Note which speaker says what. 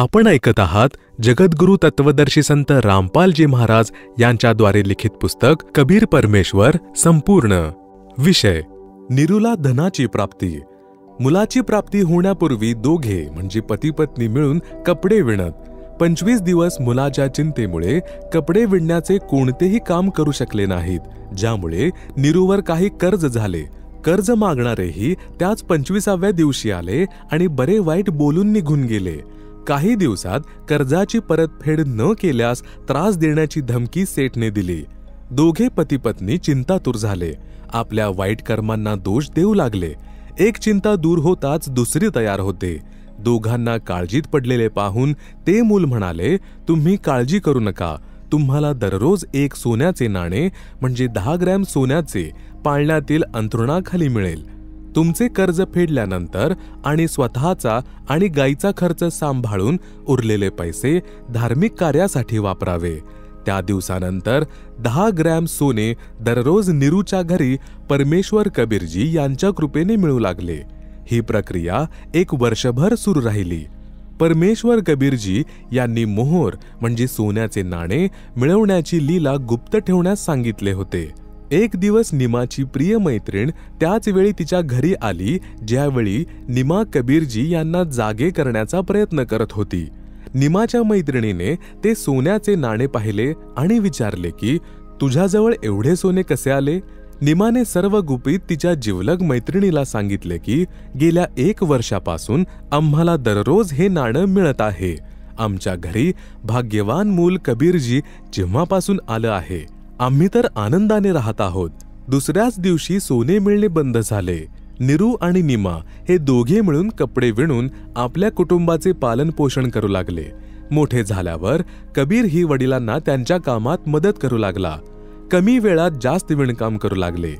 Speaker 1: आपण ऐकत आहात जगद्गुरु तत्वदर्शी संत रामपालजी महाराज यांच्याद्वारे लिखित पुस्तक कबीर परमेश्वर संपूर्ण. विषय निरूला धनाची प्राप्ती. मुलाची प्राप्ती होण्यापूर्वी दोघे म्हणजे पती पत्नी मिळून कपडे विणत. 25 दिवस मुलाच्या चिंतेमुळे कपडे विणण्याचे कोणतेही काम करू शकले नाहीत, ज्यामुळे निरूवर काही कर्ज झाले. कर्ज मागणारेही त्याच 25व्या दिवशी आले आणि बरे वाईट बोलून निघून गेले. काही दिवसात कर्जाची परतफेड न केल्यास त्रास देण्याची धमकी सेठने दिली. दोघे पती पत्नी चिंतातूर झाले. आपल्या वाईट कर्मांना दोष देऊ लागले. एक चिंता दूर होताच दुसरी तयार होते. दोघांना काळजीत पडलेले पाहून ते मूल म्हणाले, तुम्ही काळजी करू नका. तुम्हाला दररोज एक सोन्याचे नाणे म्हणजे 10 ग्रॅम सोन्याचे पाळण्यातील अंथरुणाखाली मिळेल. तुमचे कर्ज फेडल्यानंतर आणि स्वतःचा आणि गाईचा खर्च सांभाळून उरलेले पैसे धार्मिक कार्यासाठी वापरावे. त्या दिवसानंतर 10 ग्रॅम सोने दररोज निरूच्या घरी परमेश्वर कबीरजी यांच्या कृपेने मिळू लागले. ही प्रक्रिया 1 वर्षभर सुरू राहिली. परमेश्वर कबीरजी यांनी मोहोर म्हणजे सोन्याचे नाणे मिळवण्याची लीला गुप्त ठेवण्यास सांगितले होते. एक दिवस निमाची प्रिय मैत्रीण त्याच वेळी तिच्या घरी आली, ज्यावेळी निमा कबीरजी यांना जागे करण्याचा प्रयत्न करत होती. निमाच्या मैत्रिणीने ते सोन्याचे नाणे पाहिले आणि विचारले की तुझ्याजवळ एवढे सोने कसे आले? निमाने सर्व गुपित तिच्या जिवलग मैत्रिणीला सांगितले की गेल्या 1 वर्षापासून आम्हाला दररोज हे नाणं मिळत आहे. आमच्या घरी भाग्यवान मूल कबीरजी जेव्हापासून आलं आहे, आम्ही तर आनंदाने राहत आहोत. दुसऱ्याच दिवशी सोने मिळणे बंद झाले. निरू आणि निमा हे दोघे मिळून कपडे विणून आपल्या कुटुंबाचे पालन पोषण करू लागले. मोठे झाल्यावर कबीर ही वडिलांना त्यांच्या कामात मदत करू लागला. कमी वेळात जास्त विणकाम करू लागले.